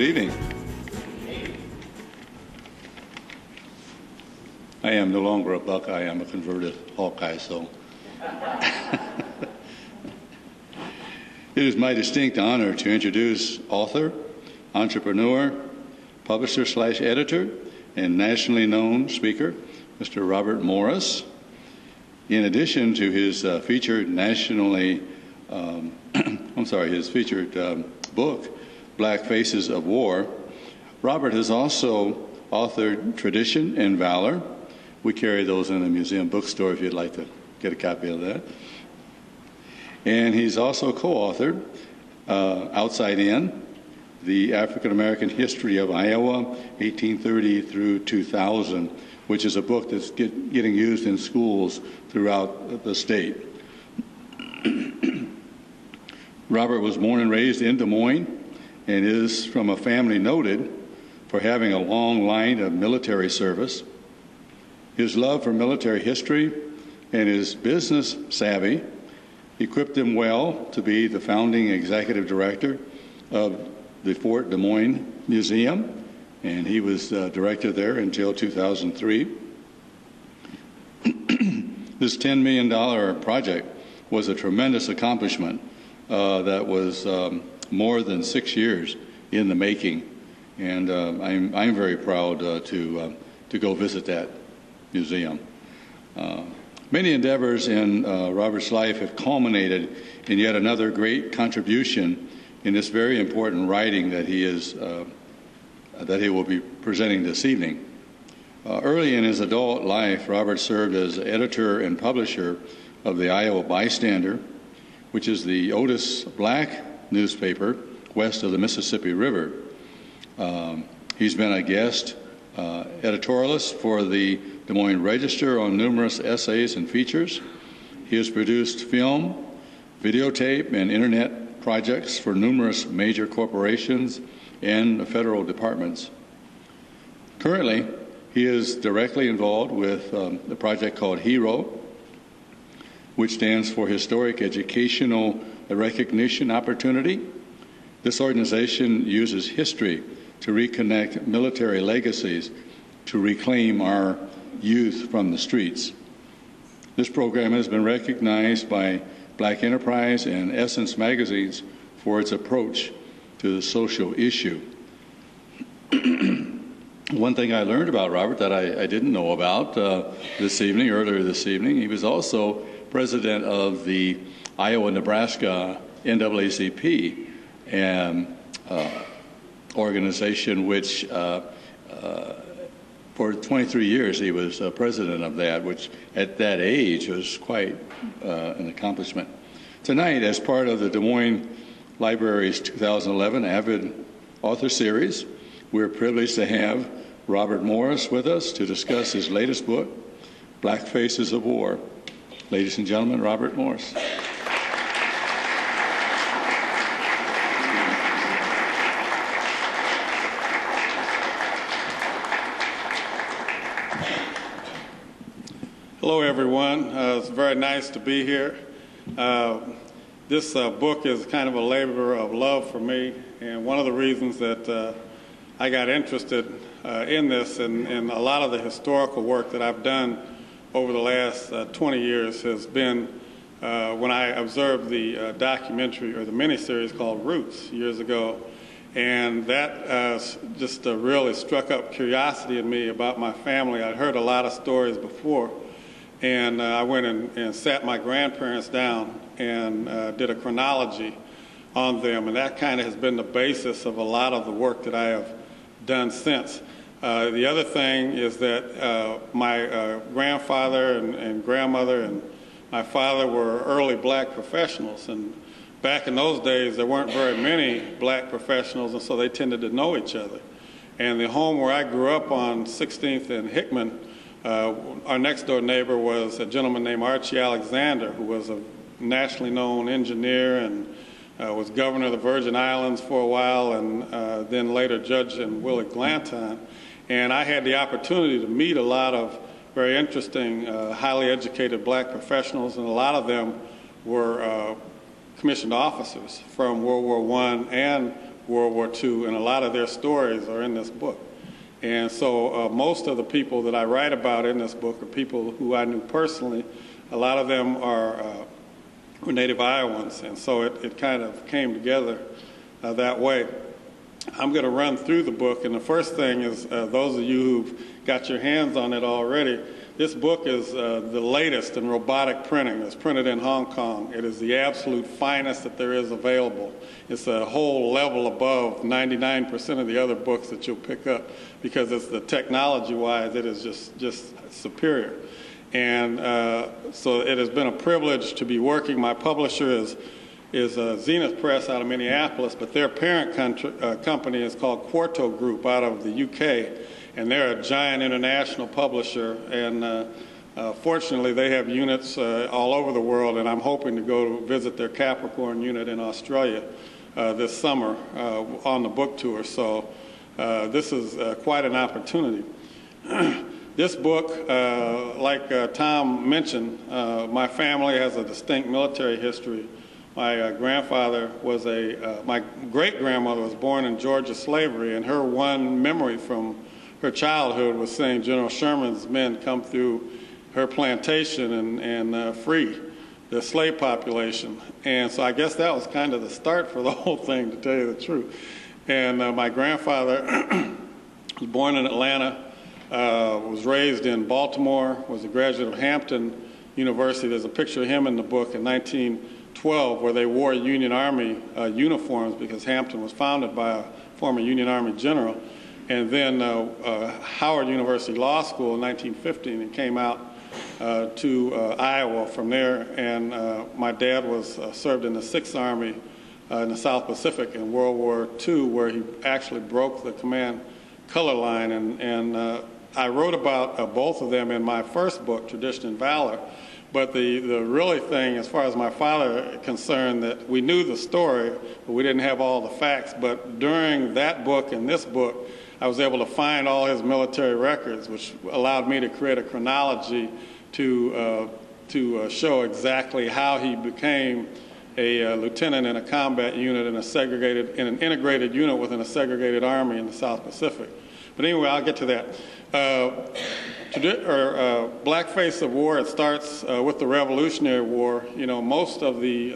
Good evening. I am no longer a Buckeye. I'm a converted Hawkeye, so. It is my distinct honor to introduce author, entrepreneur, publisher/editor, and nationally known speaker, Mr. Robert Morris. In addition to his featured book, Black Faces of War, Robert has also authored Tradition and Valor. We carry those in the museum bookstore if you'd like to get a copy of that. And he's also co-authored Outside In, The African American History of Iowa, 1830 through 2000, which is a book that's getting used in schools throughout the state. Robert was born and raised in Des Moines and is from a family noted for having a long line of military service. His love for military history and his business savvy equipped him well to be the founding executive director of the Fort Des Moines Museum, and he was director there until 2003. This $10 million project was a tremendous accomplishment that was more than 6 years in the making, and I'm very proud to go visit that museum. Many endeavors in Robert's life have culminated in yet another great contribution in this very important writing that he will be presenting this evening. Early in his adult life, Robert served as editor and publisher of the Iowa Bystander, which is the oldest black newspaper west of the Mississippi River. He's been a guest editorialist for the Des Moines Register on numerous essays and features. He has produced film, videotape, and internet projects for numerous major corporations and federal departments. Currently, he is directly involved with the project called HERO, which stands for Historic Educational Recognition Opportunity. This organization uses history to reconnect military legacies to reclaim our youth from the streets. This program has been recognized by Black Enterprise and Essence magazines for its approach to the social issue. One thing I learned about Robert that I didn't know about earlier this evening, he was also president of the Iowa-Nebraska NAACP organization, which for 23 years he was president of that, which at that age was quite an accomplishment. Tonight, as part of the Des Moines Library's 2011 AViD author series, we're privileged to have Robert Morris with us to discuss his latest book, Black Faces of War. Ladies and gentlemen, Robert Morris. Hello, everyone. It's very nice to be here. This book is kind of a labor of love for me, and one of the reasons that I got interested in this and a lot of the historical work that I've done over the last 20 years has been when I observed the documentary or the miniseries called Roots years ago, and that just really struck up curiosity in me about my family. I'd heard a lot of stories before, and I went and sat my grandparents down and did a chronology on them, and that kind of has been the basis of a lot of the work that I have done since. The other thing is that my grandfather and grandmother and my father were early black professionals, and back in those days there weren't very many black professionals, and so they tended to know each other. And the home where I grew up on 16th and Hickman, our next door neighbor was a gentleman named Archie Alexander, who was a nationally known engineer and was governor of the Virgin Islands for a while, and then later judge in Willard Glanton. And I had the opportunity to meet a lot of very interesting, highly educated black professionals, and a lot of them were commissioned officers from World War I and World War II, and a lot of their stories are in this book. And so most of the people that I write about in this book are people who I knew personally. A lot of them were native Iowans, and so it kind of came together that way. I'm going to run through the book, and the first thing is those of you who've got your hands on it already, this book is the latest in robotic printing. It's printed in Hong Kong. It is the absolute finest that there is available. It's a whole level above 99% of the other books that you'll pick up because it's the technology-wise, it is just superior. And so it has been a privilege to be working. My publisher is Zenith Press out of Minneapolis, but their parent company is called Quarto Group out of the UK, and they're a giant international publisher. And fortunately, they have units all over the world, and I'm hoping to go to visit their Capricorn unit in Australia this summer on the book tour. So this is quite an opportunity. This book, like Tom mentioned, my family has a distinct military history. My grandfather was my great-grandmother was born in Georgia slavery, and her one memory from her childhood was seeing General Sherman's men come through her plantation and free the slave population. And so I guess that was kind of the start for the whole thing, to tell you the truth. And my grandfather was born in Atlanta, was raised in Baltimore, was a graduate of Hampton University. There's a picture of him in the book in 1912 where they wore Union Army uniforms because Hampton was founded by a former Union Army general. And then Howard University Law School in 1915 and came out to Iowa from there. And my dad was served in the 6th Army in the South Pacific in World War II, where he actually broke the command color line. And I wrote about both of them in my first book, Tradition and Valor. But the really thing, as far as my father is concerned, that we knew the story, but we didn't have all the facts. But during that book and this book, I was able to find all his military records, which allowed me to create a chronology to show exactly how he became a lieutenant in a combat unit in an integrated unit within a segregated army in the South Pacific. But anyway, I'll get to that. Blackface of war, it starts with the Revolutionary War. You know, most of the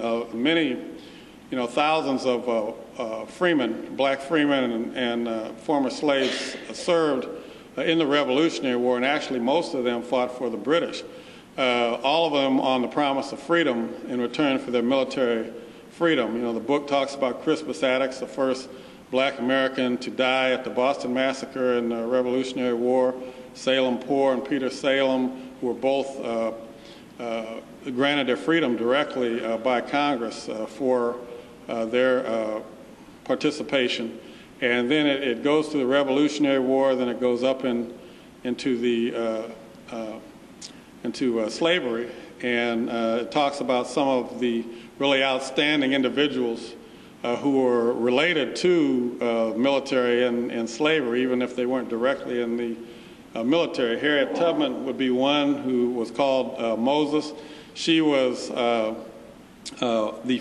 thousands of freemen, black freemen and former slaves served in the Revolutionary War, and actually most of them fought for the British. All of them on the promise of freedom in return for their military freedom. You know, the book talks about Crispus Attucks, the first black American to die at the Boston Massacre in the Revolutionary War, Salem Poor and Peter Salem, who were both granted their freedom directly by Congress for their participation. And then it goes to the Revolutionary War, then it goes up into slavery, and it talks about some of the really outstanding individuals who were related to military and slavery, even if they weren't directly in the military. Harriet Tubman would be one who was called Moses. She was the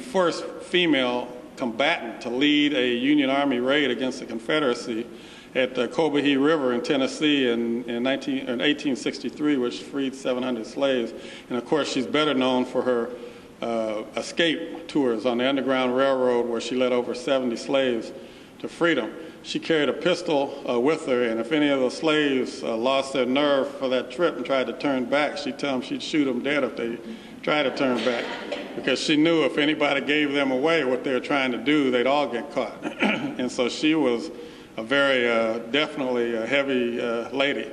first female combatant to lead a Union Army raid against the Confederacy at the Combahee River in Tennessee in 1863, which freed 700 slaves. And of course, she's better known for her escape tours on the Underground Railroad, where she led over 70 slaves to freedom. She carried a pistol with her, and if any of the slaves lost their nerve for that trip and tried to turn back, she'd tell them she'd shoot them dead if they tried to turn back, because she knew if anybody gave them away what they were trying to do, they'd all get caught. And so she was a very definitely a heavy lady.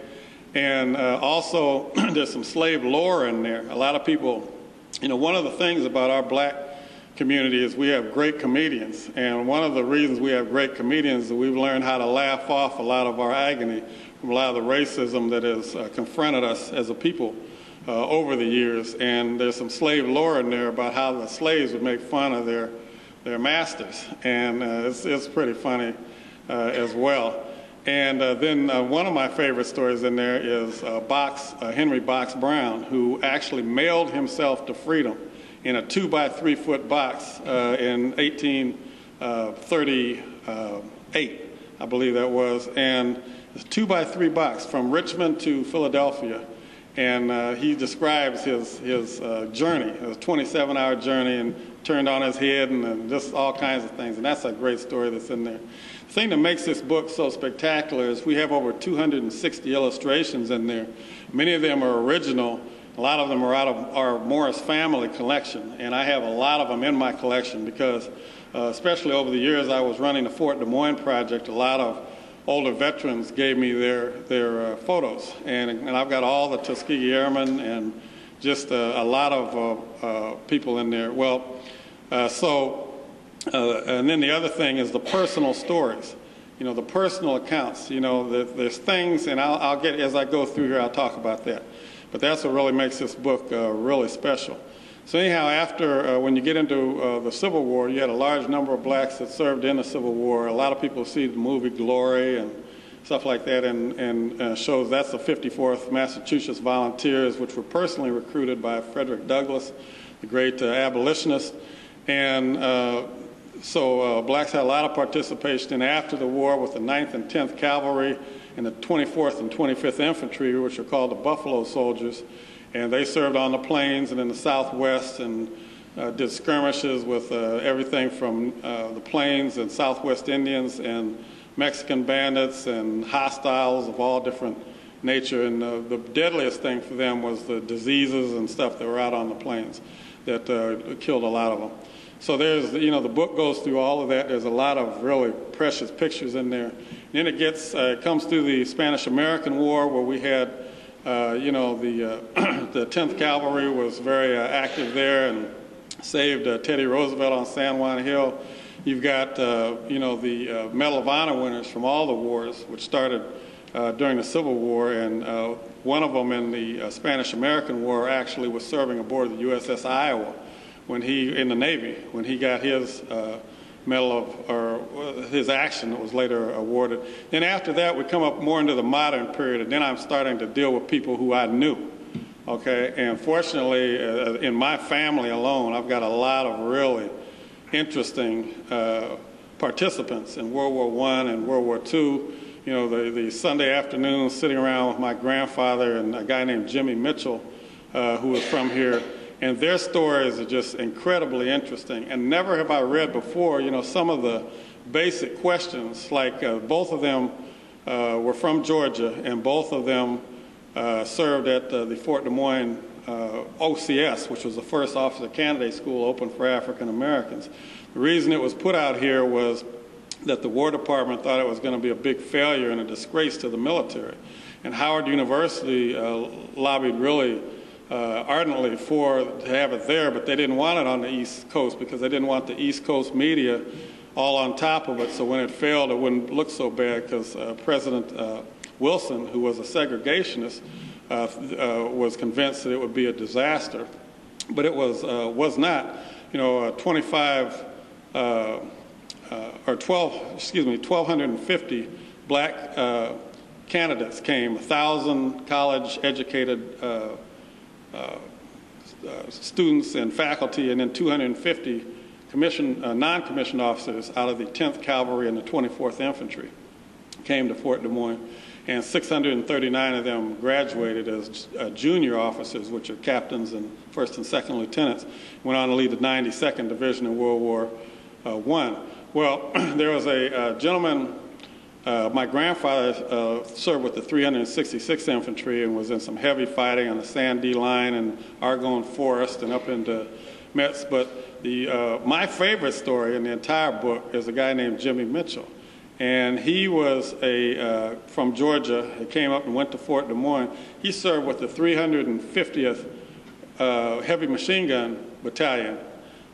And also, there's some slave lore in there. A lot of people, you know, one of the things about our black community is we have great comedians. And one of the reasons we have great comedians is we've learned how to laugh off a lot of our agony from a lot of the racism that has confronted us as a people over the years. And there's some slave lore in there about how the slaves would make fun of their masters. And it's pretty funny as well. And then one of my favorite stories in there is Henry Box Brown, who actually mailed himself to freedom in a 2 by 3 foot box in 1834 1948, I believe that was, and it's a 2x3 box from Richmond to Philadelphia. And he describes his journey. It was a 27-hour journey and turned on his head and just all kinds of things. And that's a great story that's in there. The thing that makes this book so spectacular is we have over 260 illustrations in there. Many of them are original. A lot of them are out of our Morris family collection. And I have a lot of them in my collection because, especially over the years I was running the Fort Des Moines project, a lot of older veterans gave me their photos, and I've got all the Tuskegee Airmen and just a lot of people in there. Well, and then the other thing is the personal stories, the personal accounts. There's things, and I'll get, as I go through here, I'll talk about that. But that's what really makes this book really special. So anyhow, after, when you get into the Civil War, you had a large number of blacks that served in the Civil War. A lot of people see the movie Glory and stuff like that, and shows that's the 54th Massachusetts Volunteers, which were personally recruited by Frederick Douglass, the great abolitionist. And so blacks had a lot of participation in after the war with the 9th and 10th Cavalry and the 24th and 25th Infantry, which are called the Buffalo Soldiers. And they served on the plains and in the Southwest and did skirmishes with everything from the plains and Southwest Indians and Mexican bandits and hostiles of all different nature. And the deadliest thing for them was the diseases and stuff that were out on the plains that killed a lot of them. So there's, the book goes through all of that. There's a lot of really precious pictures in there. And then it comes through the Spanish-American War, where we had the 10th Cavalry was very active there and saved Teddy Roosevelt on San Juan Hill. You've got, the Medal of Honor winners from all the wars, which started during the Civil War, and one of them in the Spanish-American War actually was serving aboard the USS Iowa in the Navy, when he got his his action that was later awarded. Then after that, we come up more into the modern period, and then I'm starting to deal with people who I knew, okay? And fortunately, in my family alone, I've got a lot of really interesting participants in World War I and World War II. The Sunday afternoon sitting around with my grandfather and a guy named Jimmy Mitchell, who was from here. And their stories are just incredibly interesting. And never have I read before, some of the basic questions, like both of them were from Georgia, and both of them served at the Fort Des Moines OCS, which was the first officer candidate school open for African Americans. The reason it was put out here was that the War Department thought it was going to be a big failure and a disgrace to the military. And Howard University lobbied really ardently to have it there, but they didn't want it on the East Coast because they didn't want the East Coast media all on top of it, so when it failed, it wouldn't look so bad, because President Wilson, who was a segregationist, was convinced that it would be a disaster. But it was not. 1,250 black candidates came, 1,000 college-educated students and faculty, and then 250 non-commissioned officers out of the 10th Cavalry and the 24th Infantry came to Fort Des Moines, and 639 of them graduated as junior officers, which are captains and first and second lieutenants, went on to lead the 92nd Division in World War I. Well, there was a gentleman, my grandfather served with the 366th Infantry and was in some heavy fighting on the Sandy Line and Argonne Forest and up into Metz. But my favorite story in the entire book is a guy named Jimmy Mitchell. And he was from Georgia. He came up and went to Fort Des Moines. He served with the 350th Heavy Machine Gun Battalion,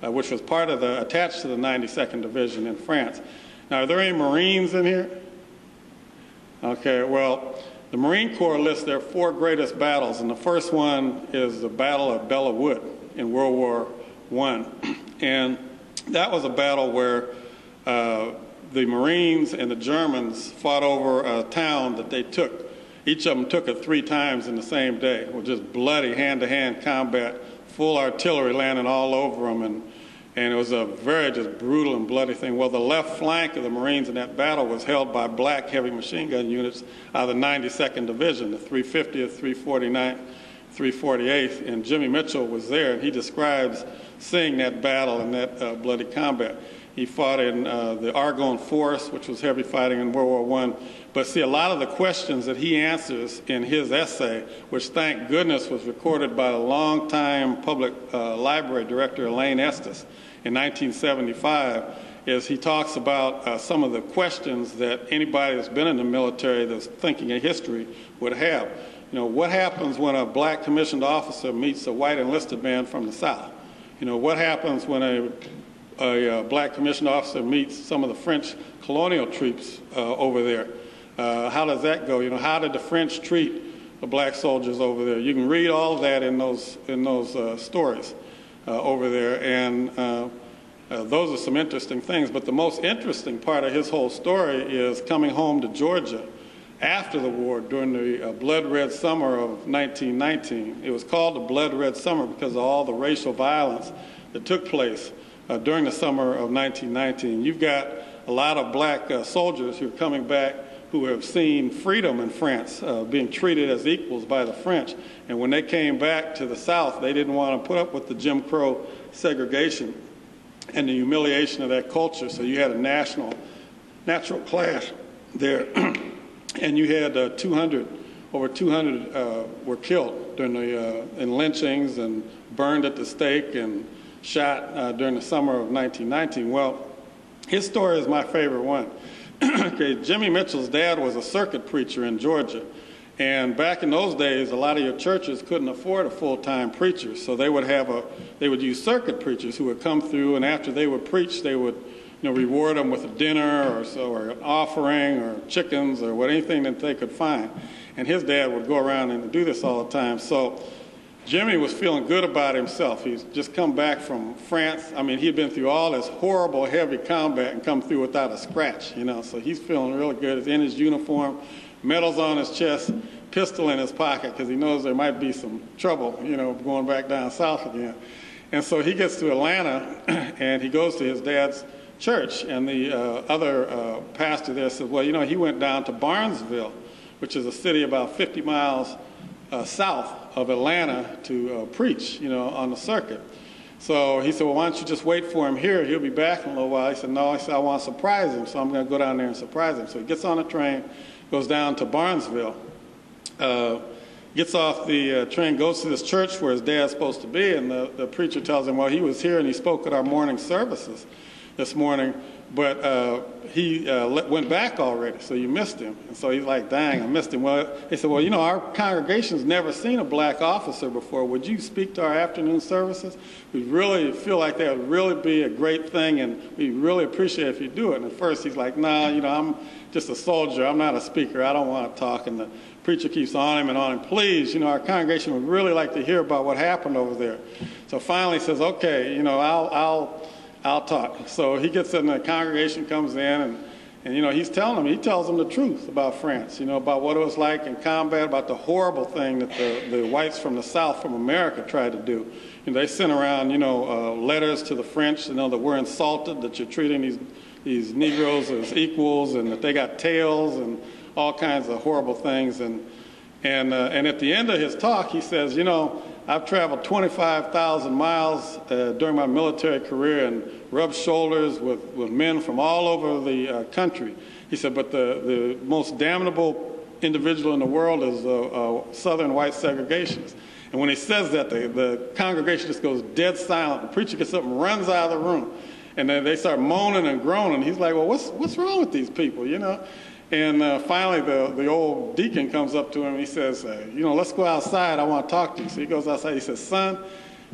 which was attached to the 92nd Division in France. Now, are there any Marines in here? Okay, well, the Marine Corps lists their 4 greatest battles, and the first one is the Battle of Belleau Wood in World War I. And that was a battle where the Marines and the Germans fought over a town that they took. Each of them took it 3 times in the same day, with just bloody hand-to-hand combat, full artillery landing all over them. And it was a very just brutal and bloody thing. Well, the left flank of the Marines in that battle was held by black heavy machine gun units out of the 92nd Division, the 350th, 349th, 348th, and Jimmy Mitchell was there, and he describes seeing that battle and that bloody combat. He fought in the Argonne Forest, which was heavy fighting in World War I. But see, a lot of the questions that he answers in his essay, which thank goodness was recorded by a longtime public library director, Elaine Estes, in 1975, is he talks about some of the questions that anybody that's been in the military that's thinking of history would have. You know, what happens when a black commissioned officer meets a white enlisted man from the South? You know, what happens when a black commissioned officer meets some of the French colonial troops over there? How does that go? You know, how did the French treat the black soldiers over there? You can read all of that in those stories over there, and those are some interesting things. But the most interesting part of his whole story is coming home to Georgia after the war during the blood red summer of 1919. It was called the blood red summer because of all the racial violence that took place during the summer of 1919. You've got a lot of black soldiers who are coming back who have seen freedom in France, being treated as equals by the French. And when they came back to the South, they didn't want to put up with the Jim Crow segregation and the humiliation of that culture. So you had a natural clash there. And you had over 200 were killed during in lynchings and burned at the stake and shot during the summer of 1919. Well, his story is my favorite one. Okay, Jimmy Mitchell's dad was a circuit preacher in Georgia. And back in those days, a lot of your churches couldn't afford a full-time preacher. So they would use circuit preachers who would come through, and after they would preach, they would reward them with a dinner or an offering or chickens or anything that they could find. And his dad would go around and do this all the time. So Jimmy was feeling good about himself. He's just come back from France. I mean, he'd been through all this horrible, heavy combat and come through without a scratch, so he's feeling really good. He's in his uniform, medals on his chest, pistol in his pocket because he knows there might be some trouble, going back down south again. And so he gets to Atlanta and he goes to his dad's church, and the other pastor there says, well, he went down to Barnesville, which is a city about 50 miles south of Atlanta to preach, on the circuit. So he said, well, why don't you just wait for him here? He'll be back in a little while. He said, no, I want to surprise him, so I'm going to go down there and surprise him. So he gets on the train, goes down to Barnesville, gets off the train, goes to this church where his dad's supposed to be, and the preacher tells him, well, he was here and he spoke at our morning services this morning, but he went back already, so you missed him. And so he's like, dang, I missed him. Well, he said, well, our congregation's never seen a black officer before. Would you speak to our afternoon services? We really feel like that would really be a great thing, and we really appreciate it if you do it. And at first he's like, nah, I'm just a soldier. I'm not a speaker. I don't want to talk. And the preacher keeps on him and on him. Please, our congregation would really like to hear about what happened over there. So finally he says, okay, I'll talk. So he gets in, the congregation comes in, and he tells them the truth about France, about what it was like in combat, about the horrible thing that the whites from the South, from America, tried to do. They sent around, letters to the French, that we're insulted, that you're treating these Negroes as equals, and that they got tails, and all kinds of horrible things. And at the end of his talk, he says, I've traveled 25,000 miles during my military career and rubbed shoulders with men from all over the country. He said, but the most damnable individual in the world is a Southern white segregationist. And when he says that, the congregation just goes dead silent. The preacher gets up and runs out of the room. And then they start moaning and groaning. He's like, well, what's wrong with these people, And finally, the old deacon comes up to him and he says, let's go outside. I want to talk to you. So he goes outside. He says, son,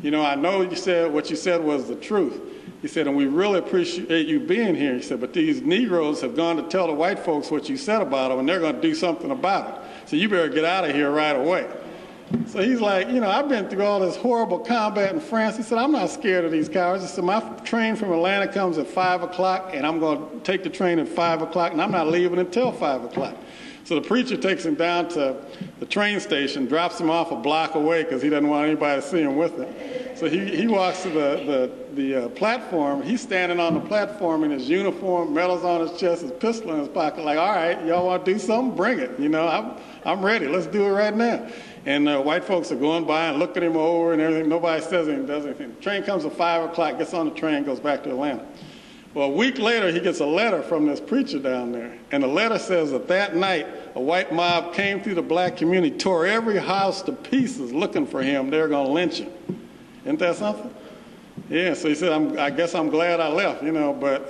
I know what you said was the truth. He said, and we really appreciate you being here. He said, but these Negroes have gone to tell the white folks what you said about them, and they're going to do something about it. So you better get out of here right away. So he's like, I've been through all this horrible combat in France. He said, I'm not scared of these cowards. He said, my train from Atlanta comes at 5 o'clock, and I'm going to take the train at 5 o'clock, and I'm not leaving until 5 o'clock. So the preacher takes him down to the train station, drops him off a block away because he doesn't want anybody to see him with him. So he walks to the platform. He's standing on the platform in his uniform, medals on his chest, his pistol in his pocket, like, all right, y'all want to do something? Bring it. You know, I'm ready. Let's do it right now. And white folks are going by and looking him over and everything. Nobody says anything, does anything. The train comes at 5 o'clock, gets on the train, goes back to Atlanta. Well, a week later, he gets a letter from this preacher down there. And the letter says that night, a white mob came through the black community, tore every house to pieces looking for him. They were going to lynch him. Isn't that something? Yeah, so he said, I guess I'm glad I left, you know, but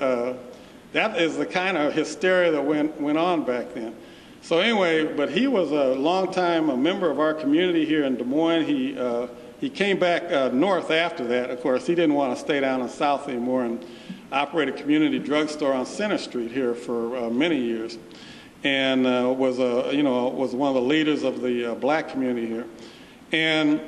that is the kind of hysteria that went on back then. So anyway, but he was a a member of our community here in Des Moines. He came back north after that. Of course, he didn't want to stay down in the south anymore and operate a community drugstore on Center Street here for many years, and was one of the leaders of the black community here. And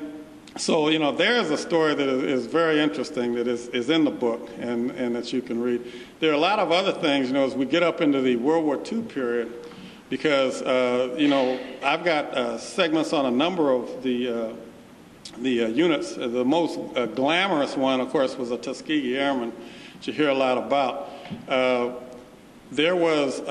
so, you know, there's a story that is very interesting that is in the book and that you can read. There are a lot of other things, you know, as we get up into the World War II period, because, you know, I've got segments on a number of the units. The most glamorous one, of course, was the Tuskegee Airmen, which you hear a lot about. There was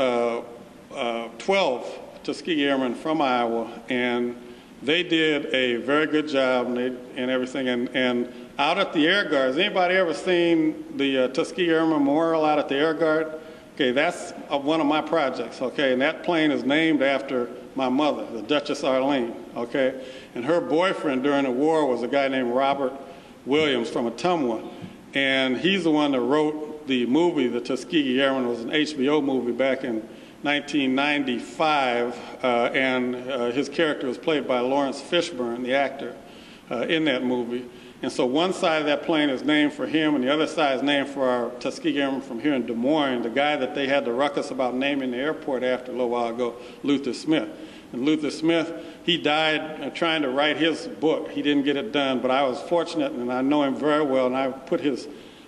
12 Tuskegee Airmen from Iowa, and they did a very good job and everything. And out at the Air Guard, has anybody ever seen the Tuskegee Airmen Memorial out at the Air Guard? Okay, that's one of my projects, okay? And that plane is named after my mother, the Duchess Arlene, okay? And her boyfriend during the war was a guy named Robert Williams from Ottumwa. And he's the one that wrote the movie, The Tuskegee Airmen. It was an HBO movie back in 1995, and his character was played by Lawrence Fishburne, the actor, in that movie. And so one side of that plane is named for him, and the other side is named for our Tuskegee Airmen from here in Des Moines, the guy that they had the ruckus about naming the airport after a little while ago, Luther Smith. And Luther Smith, he died trying to write his book. He didn't get it done, but I was fortunate, and I know him very well, and I put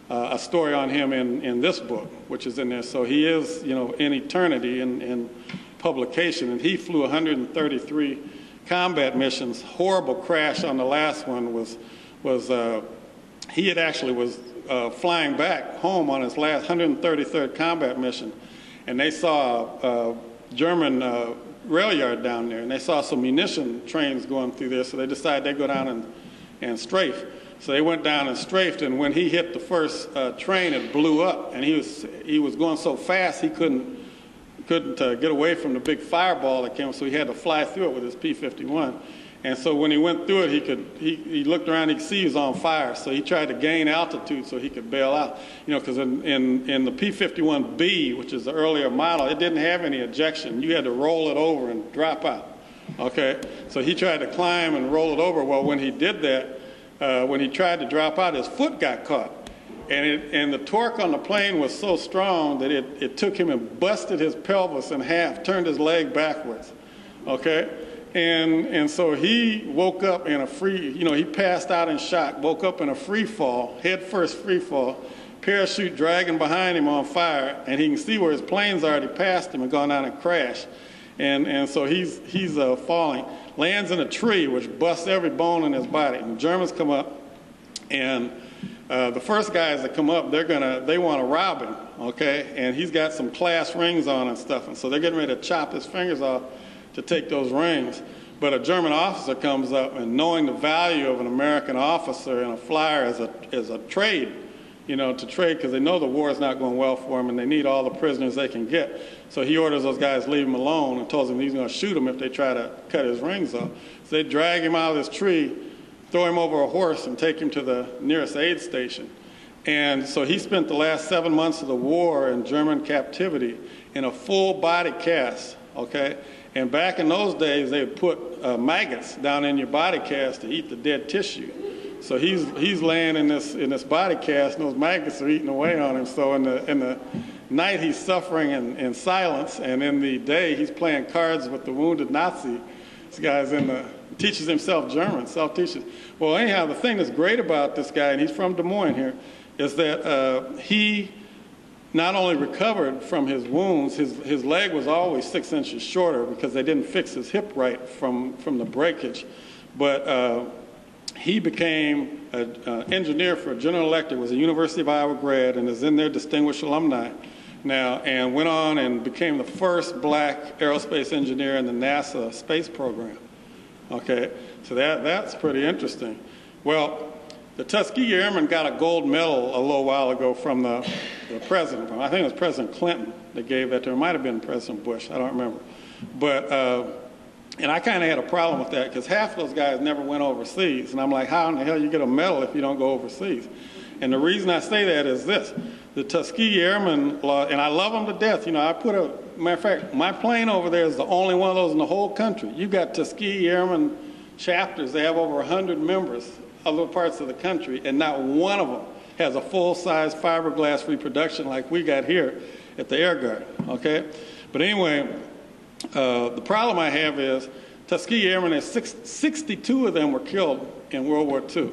a story on him in this book, which is in there. So he is, you know, in eternity in publication, and he flew 133 combat missions. Horrible crash on the last one was he had actually was flying back home on his last 133rd combat mission, and they saw a German rail yard down there, and they saw some munition trains going through there, so they decided they'd go down and strafe. So they went down and strafed, and when he hit the first train, it blew up, and he was going so fast he couldn't get away from the big fireball that came, so he had to fly through it with his P-51. And so when he went through it, he looked around, he could see he was on fire. So he tried to gain altitude so he could bail out. You know, because in the P-51B, which is the earlier model, it didn't have any ejection. You had to roll it over and drop out. Okay? So he tried to climb and roll it over. Well, when he did that, when he tried to drop out, his foot got caught. And the torque on the plane was so strong that it took him and busted his pelvis in half, turned his leg backwards. Okay? And so he woke up in he passed out in shock, woke up in a free fall, head first free fall, parachute dragging behind him on fire, and he can see where his plane's already passed him and gone down and crashed. And so he's falling, lands in a tree, which busts every bone in his body. And the Germans come up, and the first guys that come up, they want to rob him, okay? And he's got some class rings on and stuff, and so they're getting ready to chop his fingers off to take those rings. But a German officer comes up, and knowing the value of an American officer and a flyer as a trade, you know, to trade, because they know the war is not going well for them and they need all the prisoners they can get. So he orders those guys to leave him alone and tells them he's going to shoot them if they try to cut his rings off. So they drag him out of this tree, throw him over a horse, and take him to the nearest aid station. And so he spent the last 7 months of the war in German captivity in a full body cast, okay? And back in those days, they would put maggots down in your body cast to eat the dead tissue. So he's laying in this body cast, and those maggots are eating away on him. So in the night, he's suffering in silence, and in the day, he's playing cards with the wounded Nazi. This guy's teaches himself German, self-teaches. Well, anyhow, the thing that's great about this guy, and he's from Des Moines here, is that he not only recovered from his wounds, his leg was always 6 inches shorter because they didn't fix his hip right from the breakage. But he became an engineer for General Electric, was a University of Iowa grad, and is in their distinguished alumni now, and went on and became the first black aerospace engineer in the NASA space program. Okay, so that's pretty interesting. Well, the Tuskegee Airmen got a gold medal a little while ago from the president. I think it was President Clinton that gave that to him. It might have been President Bush. I don't remember. But, and I kind of had a problem with that because half of those guys never went overseas. And I'm like, how in the hell you get a medal if you don't go overseas? And the reason I say that is this. The Tuskegee Airmen, and I love them to death. You know, matter of fact, my plane over there is the only one of those in the whole country. You've got Tuskegee Airmen chapters. They have over 100 members other parts of the country, and not one of them has a full-size fiberglass reproduction like we got here at the Air Guard, okay? But anyway, the problem I have is Tuskegee Airmen, 62 of them were killed in World War II,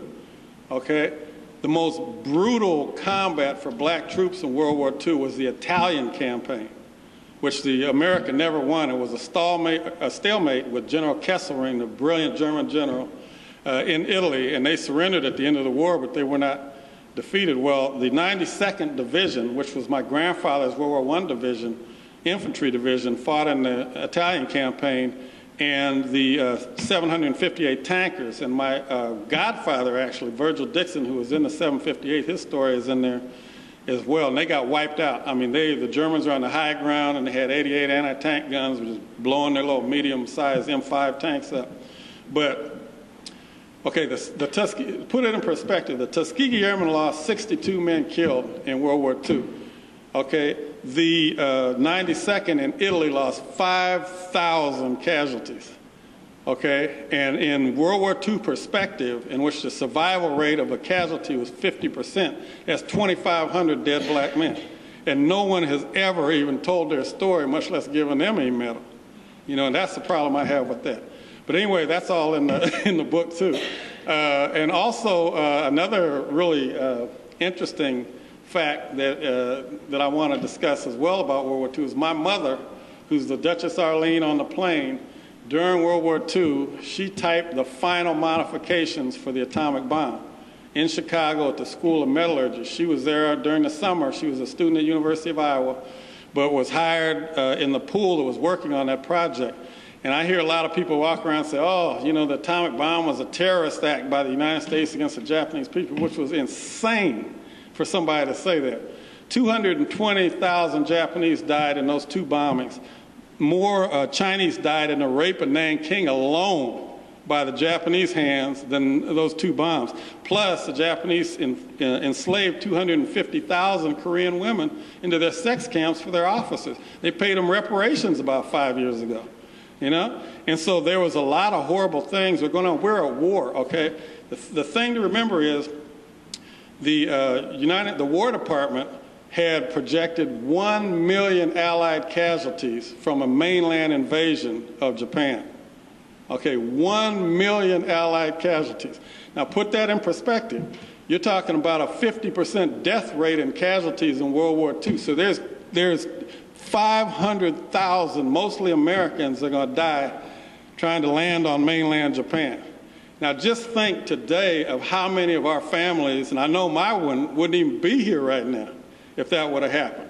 okay? The most brutal combat for black troops in World War II was the Italian campaign, which the America never won. It was a stalemate with General Kesselring, the brilliant German general, in Italy, and they surrendered at the end of the war, but they were not defeated. Well, the 92nd Division, which was my grandfather's World War I division, infantry division, fought in the Italian campaign, and the 758 tankers, and my godfather, actually, Virgil Dixon, who was in the 758, his story is in there as well, and they got wiped out. I mean, the Germans were on the high ground, and they had 88 anti-tank guns, which was blowing their little medium-sized M5 tanks up. But okay, the Tuskegee, put it in perspective, the Tuskegee Airmen lost 62 men killed in World War II. Okay, the 92nd in Italy lost 5,000 casualties. Okay, and in World War II perspective, in which the survival rate of a casualty was 50%, that's 2,500 dead black men. And no one has ever even told their story, much less given them a medal. You know, and that's the problem I have with that. But anyway, that's all in the book too. And also another really interesting fact that I want to discuss as well about World War II is my mother, who's the Duchess Arlene on the plane, during World War II, she typed the final modifications for the atomic bomb in Chicago at the School of Metallurgy. She was there during the summer. She was a student at the University of Iowa, but was hired in the pool that was working on that project. And I hear a lot of people walk around and say, oh, you know, the atomic bomb was a terrorist act by the United States against the Japanese people, which was insane for somebody to say that. 220,000 Japanese died in those two bombings. More Chinese died in the rape of Nanking alone by the Japanese hands than those two bombs. Plus, the Japanese enslaved 250,000 Korean women into their sex camps for their officers. They paid them reparations about 5 years ago. You know? And so there was a lot of horrible things that were going on. We're at war, okay? The thing to remember is the War Department had projected 1 million Allied casualties from a mainland invasion of Japan. Okay, 1 million Allied casualties. Now put that in perspective. You're talking about a 50% death rate in casualties in World War II. So there's 500,000, mostly Americans, are going to die trying to land on mainland Japan. Now just think today of how many of our families, and I know my one wouldn't even be here right now if that would have happened.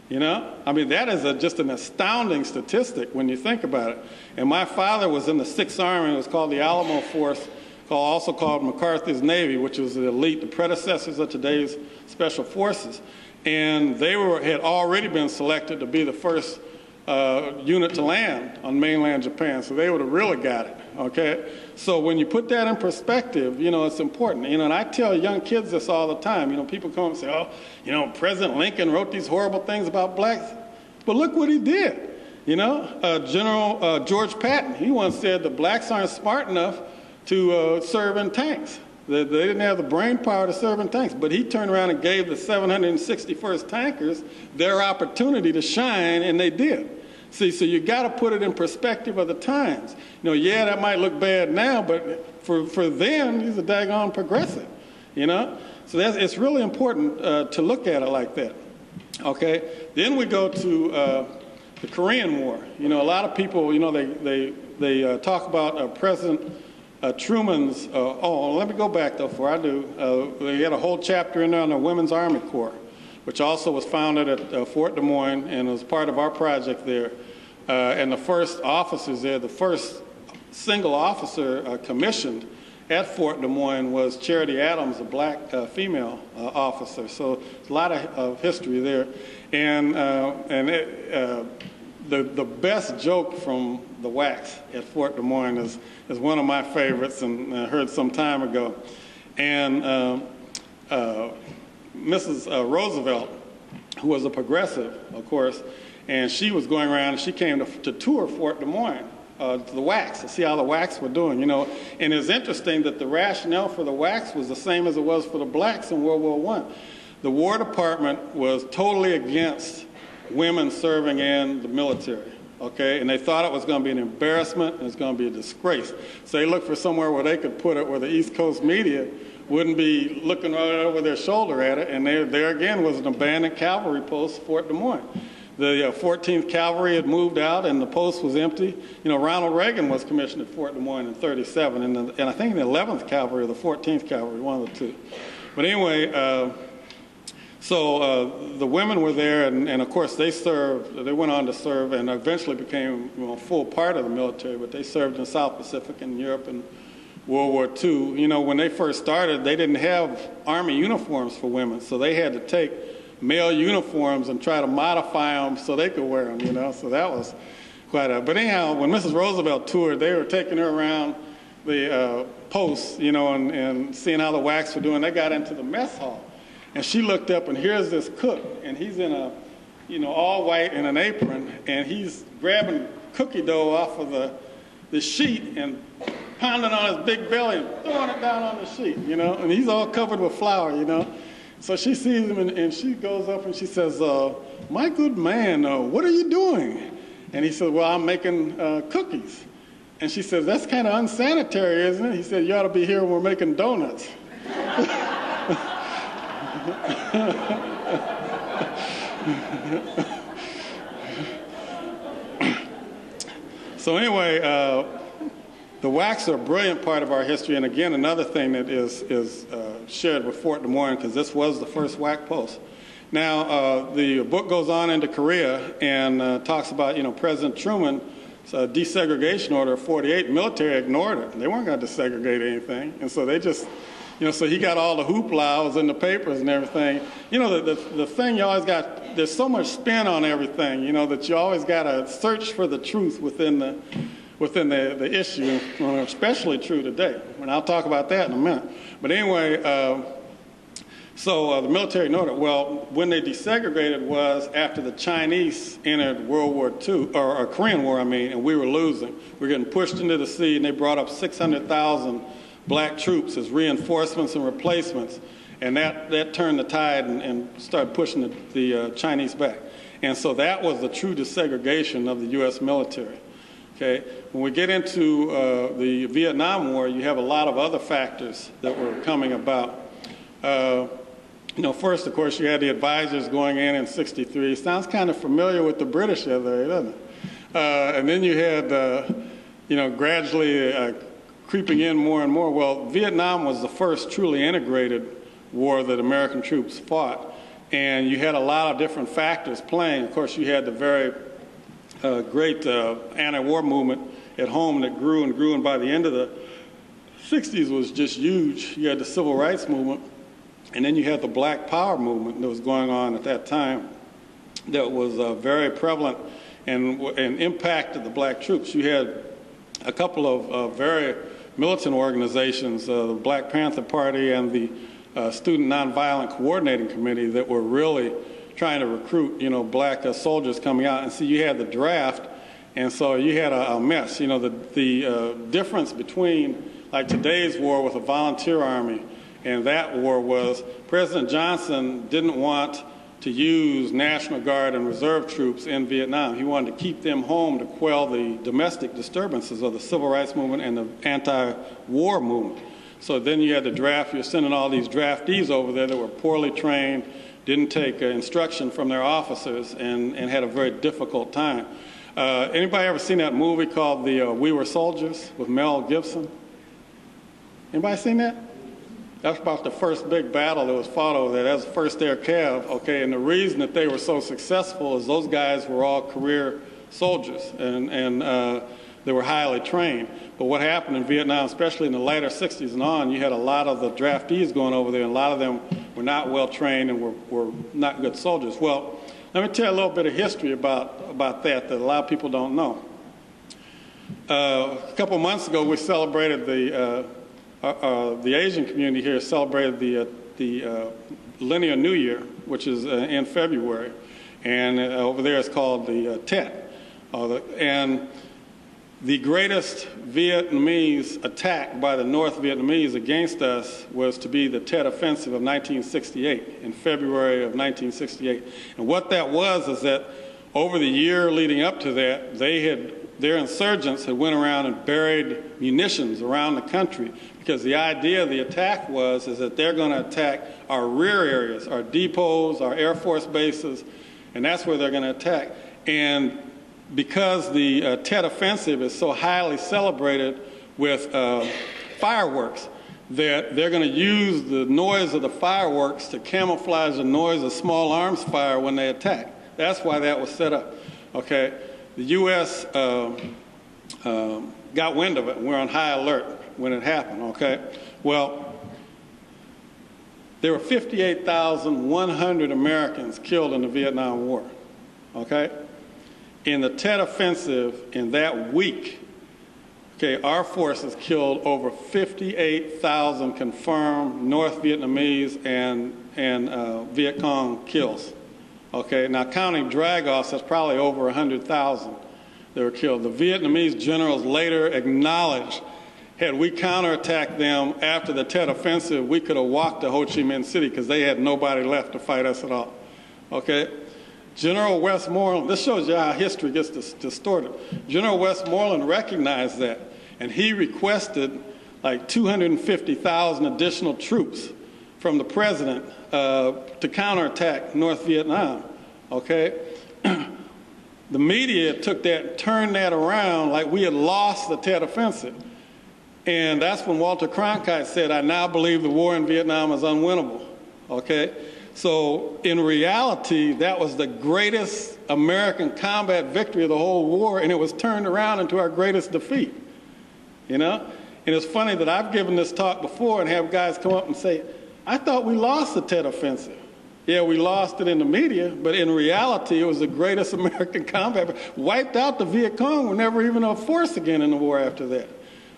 You know? I mean, that is just an astounding statistic when you think about it. And my father was in the 6th Army. It was called the Alamo Force, also called MacArthur's Navy, which was the elite, the predecessors of today's Special Forces. And they had already been selected to be the first unit to land on mainland Japan. So they would have really got it, okay? So when you put that in perspective, you know, it's important. You know, and I tell young kids this all the time. You know, people come and say, oh, you know, President Lincoln wrote these horrible things about blacks. But look what he did. You know, General George Patton, he once said the blacks aren't smart enough to serve in tanks. They didn't have the brain power to serve in tanks. But he turned around and gave the 761st tankers their opportunity to shine, and they did. See, so you got to put it in perspective of the times. You know, yeah, that might look bad now, but for them, he's a daggone progressive, you know? So it's really important to look at it like that, okay? Then we go to the Korean War. You know, a lot of people, you know, they talk about President Truman's, let me go back though before I do. They had a whole chapter in there on the Women's Army Corps, which also was founded at Fort Des Moines and was part of our project there. And the first officers there, the first single officer commissioned at Fort Des Moines was Charity Adams, a black female officer. So there's a lot of history there. And the best joke from the WACs at Fort Des Moines is one of my favorites, and I heard some time ago. And Mrs. Roosevelt, who was a progressive, of course, and she was going around, and she came to tour Fort Des Moines, to the WACs, to see how the WACs were doing, you know. And it's interesting that the rationale for the WACs was the same as it was for the blacks in World War I. The War Department was totally against women serving in the military, okay? And they thought it was going to be an embarrassment and it was going to be a disgrace. So they looked for somewhere where they could put it where the East Coast media wouldn't be looking right over their shoulder at it. And there again was an abandoned cavalry post, Fort Des Moines. The 14th Cavalry had moved out and the post was empty. You know, Ronald Reagan was commissioned at Fort Des Moines in '37, and I think the 11th Cavalry or the 14th Cavalry, one of the two. But anyway, so the women were there, and of course they served. They went on to serve and eventually became, you know, a full part of the military, but they served in South Pacific and Europe and World War II. You know, when they first started, they didn't have Army uniforms for women, so they had to take male uniforms and try to modify them so they could wear them, you know, so that was quite a, but anyhow, when Mrs. Roosevelt toured, they were taking her around the posts, you know, and seeing how the WACs were doing. They got into the mess hall, and she looked up, and here's this cook, and he's in a, you know, all white in an apron, and he's grabbing cookie dough off of the sheet and pounding on his big belly and throwing it down on the sheet, you know, and he's all covered with flour, you know. So she sees him, and she goes up and she says, my good man, what are you doing? And he said, well, I'm making cookies. And she says, that's kind of unsanitary, isn't it? He said, you ought to be here when we're making donuts. So anyway, the WACs are a brilliant part of our history, and again, another thing that is shared with Fort Des Moines, because this was the first WAC post. Now, the book goes on into Korea and talks about, you know, President Truman's desegregation order of '48. Military ignored it. They weren't going to desegregate anything, and so they just, you know, so he got all the hoopla, was in the papers and everything. You know, the thing you always got, there's so much spin on everything, you know, that you always got to search for the truth within the issue, especially true today. And I'll talk about that in a minute. But anyway, so the military ignored it. Well, when they desegregated was after the Chinese entered World War II, or Korean War, I mean, and we were losing. We were getting pushed into the sea, and they brought up 600,000 black troops as reinforcements and replacements. And that turned the tide and started pushing the Chinese back. And so that was the true desegregation of the U.S. military. Okay. When we get into the Vietnam War, you have a lot of other factors that were coming about. You know, first, of course, you had the advisors going in '63. Sounds kind of familiar with the British there, doesn't it? And then you had, you know, gradually creeping in more and more. Well, Vietnam was the first truly integrated war that American troops fought. And you had a lot of different factors playing. Of course, you had the very great anti-war movement at home that grew and grew, and by the end of the '60s was just huge. You had the civil rights movement, and then you had the Black Power movement that was going on at that time that was very prevalent and impacted the black troops. You had a couple of very militant organizations, the Black Panther Party and the Student Nonviolent Coordinating Committee, that were really trying to recruit, you know, black soldiers coming out. And so you had the draft, and so you had a mess. You know, the difference between like today's war with a volunteer army and that war was President Johnson didn't want to use National Guard and Reserve troops in Vietnam. He wanted to keep them home to quell the domestic disturbances of the civil rights movement and the anti-war movement. So then you had the draft. You're sending all these draftees over there that were poorly trained, didn't take instruction from their officers, and had a very difficult time. Anybody ever seen that movie called We Were Soldiers with Mel Gibson? Anybody seen that? That's about the first big battle that was fought over there. That's the first Air Cav, okay? And the reason that they were so successful is those guys were all career soldiers, and they were highly trained. But what happened in Vietnam, especially in the later 60s and on, you had a lot of the draftees going over there, and a lot of them were not well trained and were not good soldiers. Well, let me tell you a little bit of history about that a lot of people don't know. A couple of months ago, we celebrated the Asian community here celebrated the Lunar New Year, which is in February, and over there it's called the Tet. And the greatest Vietnamese attack by the North Vietnamese against us was to be the Tet Offensive of 1968, in February of 1968. And what that was is that over the year leading up to that, their insurgents had went around and buried munitions around the country, because the idea of the attack was that they're going to attack our rear areas, our depots, our Air Force bases, and that's where they're going to attack. And because the Tet Offensive is so highly celebrated with fireworks, that they're going to use the noise of the fireworks to camouflage the noise of small arms fire when they attack. That's why that was set up, okay? The U.S. got wind of it, and we're on high alert when it happened, okay? Well, there were 58,100 Americans killed in the Vietnam War, okay? In the Tet Offensive, in that week, okay, our forces killed over 58,000 confirmed North Vietnamese and Viet Cong kills. Okay, now counting drag-offs, that's probably over 100,000 that were killed. The Vietnamese generals later acknowledged, had we counterattacked them after the Tet Offensive, we could have walked to Ho Chi Minh City because they had nobody left to fight us at all. Okay? General Westmoreland, this shows you how history gets distorted. General Westmoreland recognized that, and he requested like 250,000 additional troops from the president to counterattack North Vietnam, okay? The media took that, turned that around like we had lost the Tet Offensive. And that's when Walter Cronkite said, I now believe the war in Vietnam is unwinnable, okay? So in reality, that was the greatest American combat victory of the whole war, and it was turned around into our greatest defeat, you know? And it's funny that I've given this talk before and have guys come up and say, I thought we lost the Tet Offensive. Yeah, we lost it in the media, but in reality, it was the greatest American combat. Wiped out the Viet Cong, were never even a force again in the war after that,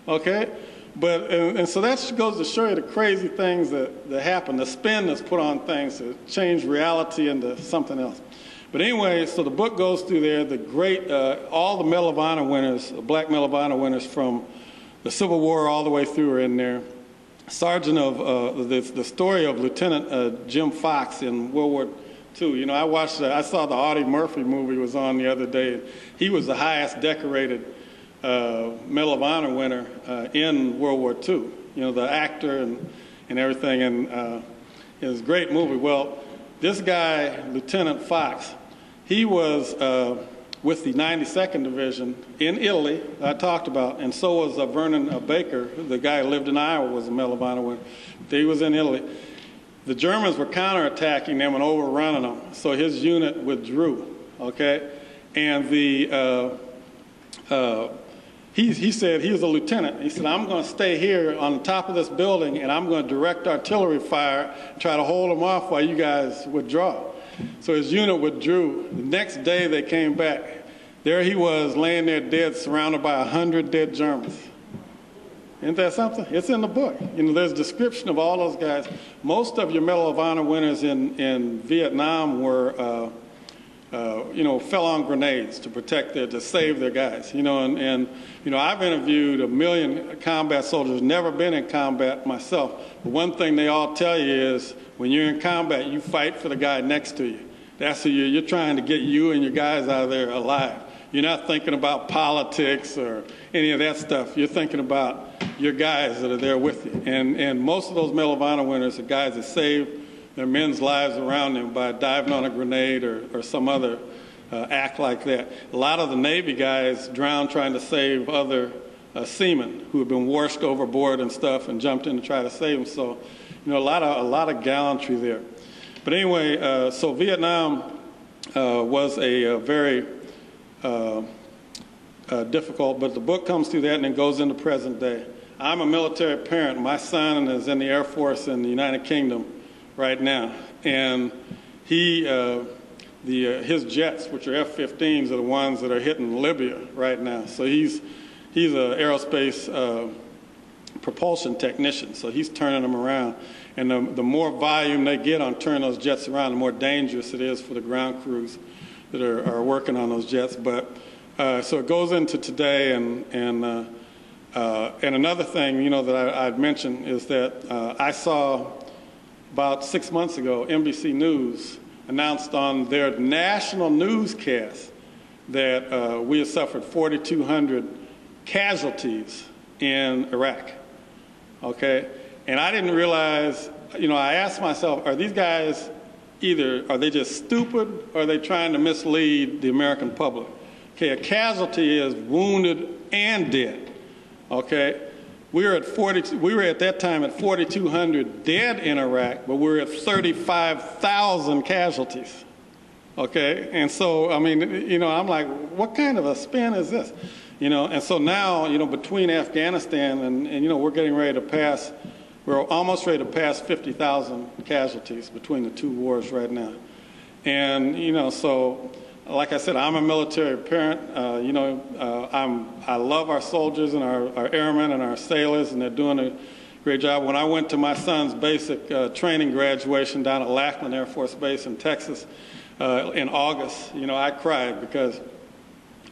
okay? But, and so that goes to show you the crazy things that happen, the spin that's put on things to change reality into something else. But anyway, so the book goes through there, the great, all the Medal of Honor winners, Black Medal of Honor winners from the Civil War all the way through are in there. Sergeant of the story of Lieutenant Jim Fox in World War II. You know, I saw the Audie Murphy movie was on the other day. He was the highest decorated Medal of Honor winner in World War II. You know, the actor and everything, and it was a great movie. Well, this guy, Lieutenant Fox, he was with the 92nd Division in Italy, I talked about, and so was Vernon Baker, the guy who lived in Iowa, was a Medal of Honor winner. He was in Italy. The Germans were counterattacking them and overrunning them, so his unit withdrew, okay? And he said, he was a lieutenant, he said, I'm going to stay here on the top of this building and I'm going to direct artillery fire and try to hold them off while you guys withdraw. So his unit withdrew. The next day they came back. There he was laying there dead, surrounded by 100 dead Germans. Isn't that something? It's in the book. You know, there's a description of all those guys. Most of your Medal of Honor winners in Vietnam were, you know, fell on grenades to save their guys. You know, and you know, I've interviewed 1 million combat soldiers, never been in combat myself. But one thing they all tell you is, when you're in combat, you fight for the guy next to you. That's who you're trying to get you and your guys out of there alive. You're not thinking about politics or any of that stuff. You're thinking about your guys that are there with you. And most of those Medal of Honor winners are guys that saved their men's lives around them by diving on a grenade or some other act like that. A lot of the Navy guys drowned trying to save other seamen who had been washed overboard and stuff and jumped in to try to save them. So, a lot of gallantry there. But anyway, so Vietnam was a very difficult, but the book comes through that and then goes into present day. I'm a military parent. My son is in the Air Force in the United Kingdom right now, and his jets, which are F-15s, are the ones that are hitting Libya right now. So he's an aerospace propulsion technician, so he's turning them around. And the more volume they get on turning those jets around, the more dangerous it is for the ground crews that are working on those jets. But so it goes into today, and another thing, that I'd mentioned is that I saw about 6 months ago, NBC News announced on their national newscast that we have suffered 4,200 casualties in Iraq. Okay, and I didn't realize. I asked myself, are these guys are they just stupid, or are they trying to mislead the American public? Okay, a casualty is wounded and dead. Okay, we were at that time at 4,200 dead in Iraq, but we're at 35,000 casualties. Okay, and so I'm like, what kind of a spin is this? And so now between Afghanistan and we're getting ready to pass. We're almost ready to pass 50,000 casualties between the two wars right now. And, so like I said, I'm a military parent. I love our soldiers and our airmen and our sailors, and they're doing a great job. When I went to my son's basic training graduation down at Lackland Air Force Base in Texas in August, I cried because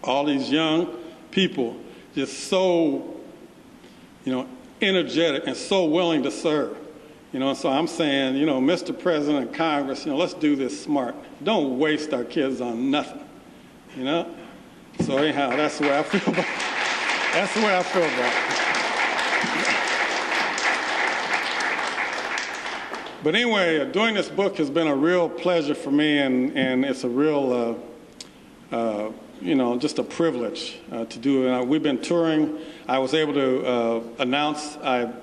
all these young people just so, energetic and so willing to serve. So I'm saying, Mr. President and Congress, let's do this smart. Don't waste our kids on nothing, So anyhow, that's the way I feel about it. That's the way I feel about it. But anyway, doing this book has been a real pleasure for me, and it's a real, just a privilege to do it. We've been touring. I was able to I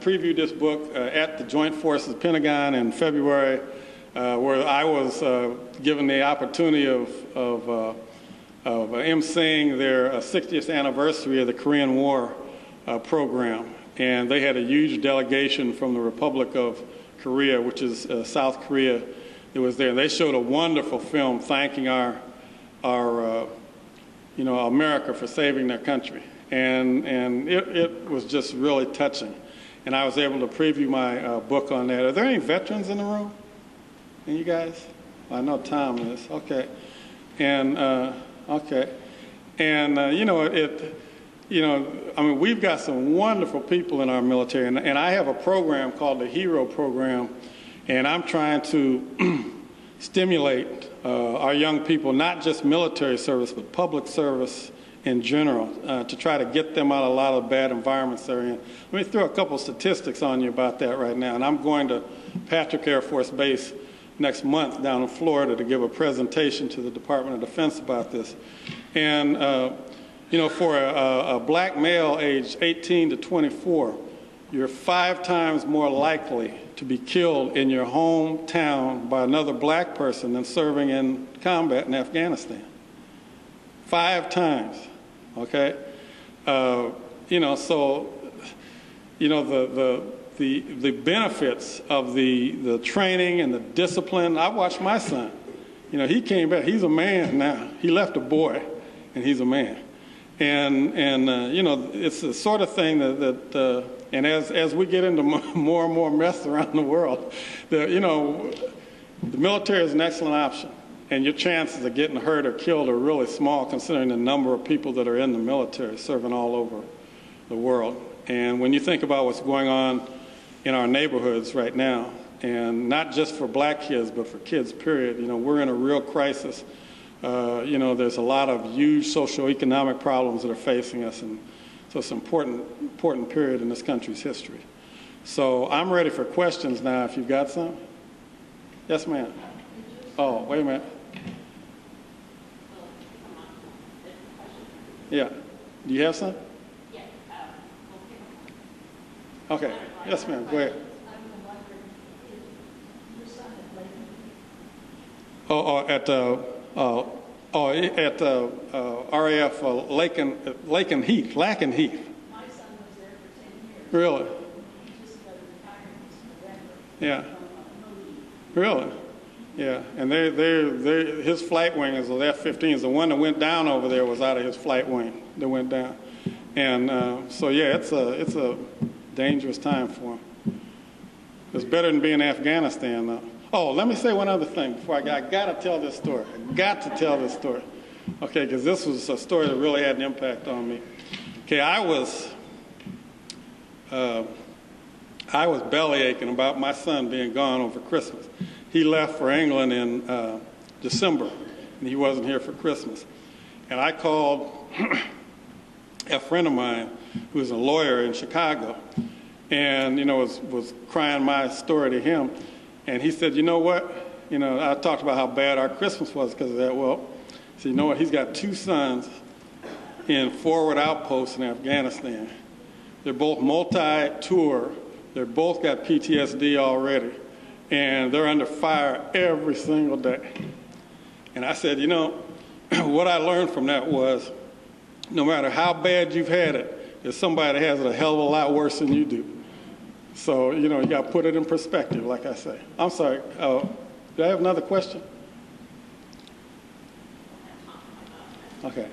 previewed this book at the Joint Forces Pentagon in February, where I was given the opportunity of emceeing their 60th anniversary of the Korean War program. And they had a huge delegation from the Republic of Korea, which is South Korea, that was there. And they showed a wonderful film thanking our America for saving their country. And it was just really touching. And I was able to preview my book on that. Are there any veterans in the room? Any you guys? I know Tom is. Okay. And, okay. And, we've got some wonderful people in our military. And I have a program called the HERO program. And I'm trying to stimulate our young people, not just military service, but public service in general, to try to get them out of a lot of bad environments they're in. Let me throw a couple statistics on you about that right now. And I'm going to Patrick Air Force Base next month down in Florida to give a presentation to the Department of Defense about this. And, for a black male aged 18 to 24, you're 5 times more likely to be killed in your hometown by another black person than serving in combat in Afghanistan. 5 times, okay? The benefits of the training and the discipline. I watched my son. He came back. He's a man now. He left a boy, and he's a man. And it's the sort of thing that and as we get into more and more mess around the world, the military is an excellent option. And your chances of getting hurt or killed are really small considering the number of people that are in the military serving all over the world. And when you think about what's going on in our neighborhoods right now, and not just for black kids, but for kids, period, we're in a real crisis. There's a lot of huge socioeconomic problems that are facing us, and so it's an important period in this country's history. So I'm ready for questions now, if you've got some. Yes, ma'am. Oh, wait a minute. Yeah. Do you have some? Yes. Okay. Yes, ma'am. Go ahead. At RAF Laken Heath. My son was there for 10 years. Really? He just got retirement in November. Yeah. Really? Yeah. And his flight wing is the F-15s. The one that went down over there was out of his flight wing that went down. And so yeah, it's a dangerous time for him. It's better than being in Afghanistan, though. Oh, let me say one other thing before I got to tell this story. I got to tell this story. Okay, because this was a story that really had an impact on me. Okay, I was belly aching about my son being gone over Christmas. He left for England in December, and he wasn't here for Christmas. And I called a friend of mine who's a lawyer in Chicago, and was crying my story to him. And he said, you know what? I talked about how bad our Christmas was because of that. Well, he said, you know what? He's got 2 sons in forward outposts in Afghanistan. They're both multi-tour. They're both got PTSD already. And they're under fire every single day. And I said, what I learned from that was no matter how bad you've had it, there's somebody that has it a hell of a lot worse than you do. So, you got to put it in perspective, like I say. I'm sorry. Do I have another question? Okay.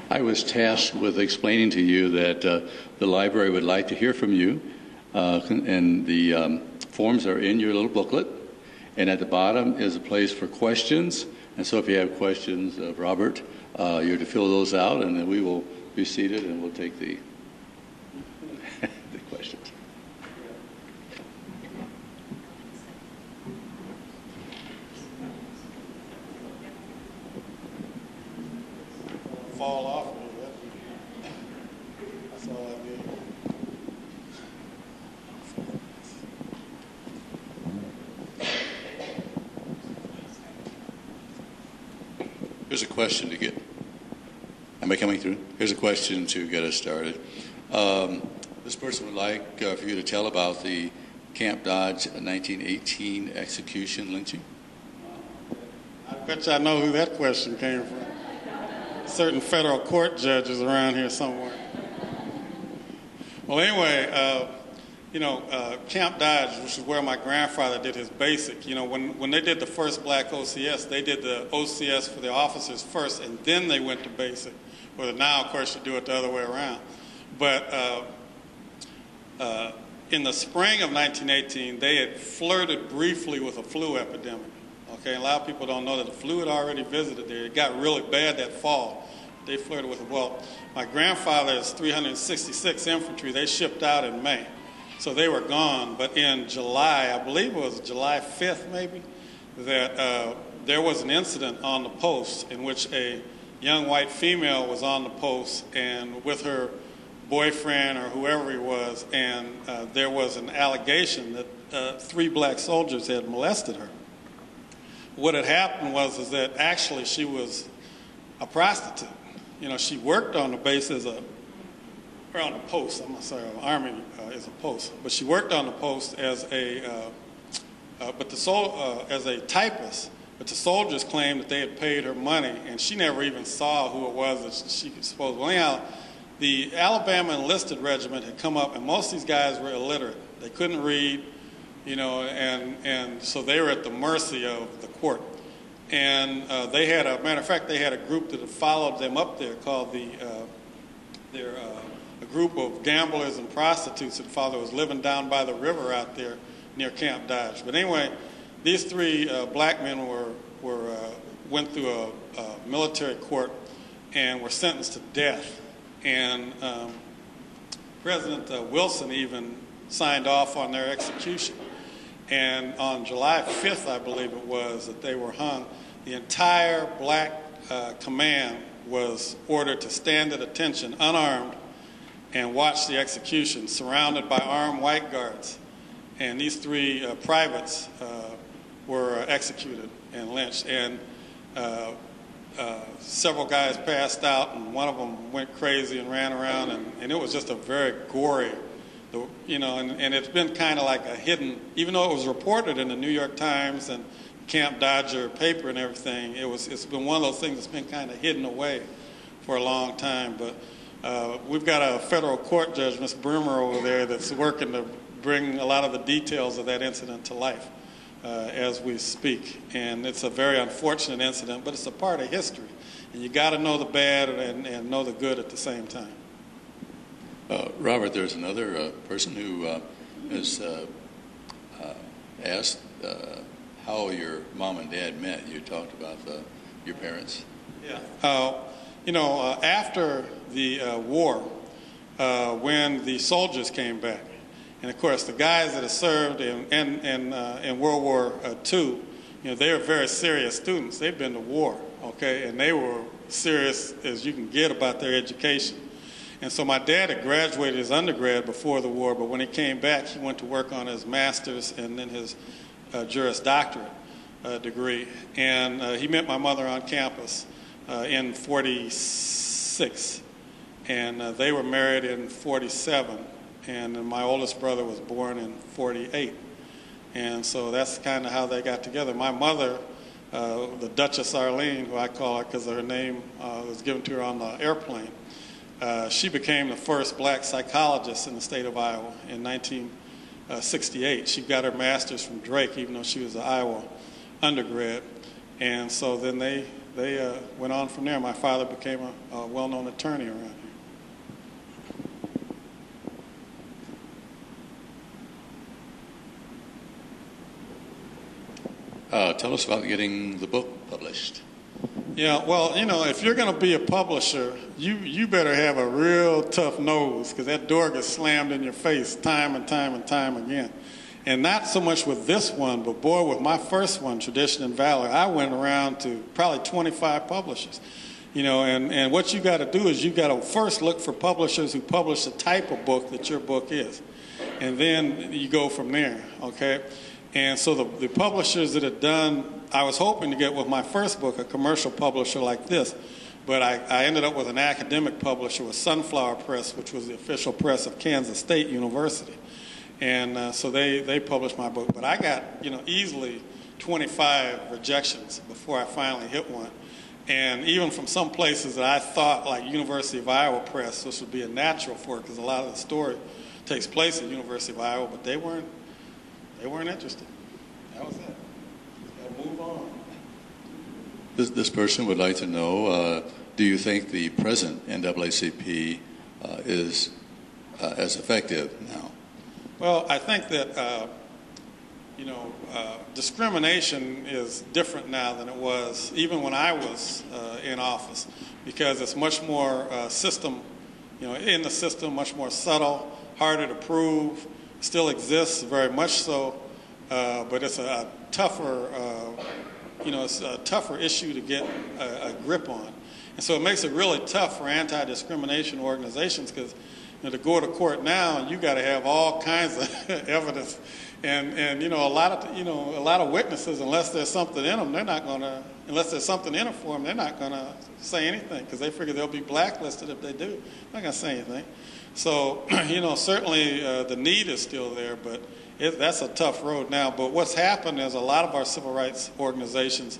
I was tasked with explaining to you that the library would like to hear from you, and the forms are in your little booklet. And at the bottom is a place for questions. And so if you have questions of Robert, you're to fill those out, and then we will be seated and we'll take the questions. Fall off. That's all I did. Here's a question to get. Am I coming through? Here's a question to get us started. This person would like for you to tell about the Camp Dodge 1918 execution lynching. I bet you I know who that question came from. Certain federal court judges around here somewhere. Well, anyway, Camp Dodge, which is where my grandfather did his basic, when they did the first black OCS, they did the OCS for the officers first, and then they went to basic. Well, now, of course, you do it the other way around. But in the spring of 1918, they had flirted briefly with a flu epidemic. Okay, a lot of people don't know that the flu had already visited there. It got really bad that fall. They flirted with it. Well, my grandfather's 366 infantry, they shipped out in May. So they were gone. But in July, I believe it was July 5th maybe, that there was an incident on the post in which a young white female was on the post and with her boyfriend or whoever he was, and there was an allegation that 3 black soldiers had molested her. What had happened was that actually she was a prostitute. She worked on the base as or on the post. I'm sorry, Army is a post, but she worked on the post as a typist. But the soldiers claimed that they had paid her money, and she never even saw who it was that she was supposed. Well, anyhow, the Alabama enlisted regiment had come up, and most of these guys were illiterate. They couldn't read. And so they were at the mercy of the court. And they had matter of fact, they had a group that had followed them up there called a group of gamblers and prostitutes that father was living down by the river out there near Camp Dodge. But anyway, these 3 black men went through a military court and were sentenced to death. And President Wilson even signed off on their execution. And on July 5th, I believe it was, that they were hung. The entire black command was ordered to stand at attention, unarmed, and watch the execution, surrounded by armed white guards. And these 3 privates were executed and lynched. And several guys passed out, and one of them went crazy and ran around, and it was just a very gory, and it's been kind of like a hidden, even though it was reported in the New York Times and Camp Dodger paper and everything, it's been one of those things that's been kind of hidden away for a long time. But we've got a federal court judge, Ms. Bremer, over there that's working to bring a lot of the details of that incident to life as we speak. And it's a very unfortunate incident, but it's a part of history. And you got to know the bad and know the good at the same time. Robert, there's another person who has asked how your mom and dad met. You talked about your parents. Yeah. After the war, when the soldiers came back, and of course the guys that had served in World War II, they were very serious students. They'd been to war, okay, and they were serious as you can get about their education. And so my dad had graduated his undergrad before the war, but when he came back, he went to work on his master's and then his Juris Doctorate degree. And he met my mother on campus in 46, and they were married in 47, and my oldest brother was born in 48. And so that's kind of how they got together. My mother, the Duchess Arlene, who I call her because her name was given to her on the airplane, she became the first black psychologist in the state of Iowa in 1968. She got her master's from Drake, even though she was an Iowa undergrad. And so then they went on from there. My father became a well-known attorney around here. Tell us about getting the book published. Yeah, well, if you're going to be a publisher, you better have a real tough nose, because that door gets slammed in your face time and time and time again. And not so much with this one, but boy, with my first one, Tradition and Valor, I went around to probably 25 publishers. And what you got to do is you got to first look for publishers who publish the type of book that your book is. And then you go from there, okay? And so the publishers that had done, I was hoping to get with my first book, a commercial publisher like this, but I ended up with an academic publisher with Sunflower Press, which was the official press of Kansas State University. And so they published my book. But I got, easily 25 rejections before I finally hit one. And even from some places that I thought, like University of Iowa Press, this would be a natural for it, because a lot of the story takes place at University of Iowa, but they weren't interested. That was it. Got to move on. This person would like to know, do you think the present NAACP is as effective now? Well, I think that, discrimination is different now than it was even when I was in office, because it's much more system, in the system, much more subtle, harder to prove, still exists very much so, but it's a tougher, it's a tougher issue to get a grip on. And so it makes it really tough for anti-discrimination organizations, because to go to court now, you got to have all kinds of evidence, and a lot of witnesses, unless there's something in them, unless there's something in it for them, they're not gonna say anything, because they figure they'll be blacklisted if they do. They're not gonna say anything. So certainly the need is still there, but that's a tough road now. But what's happened is a lot of our civil rights organizations,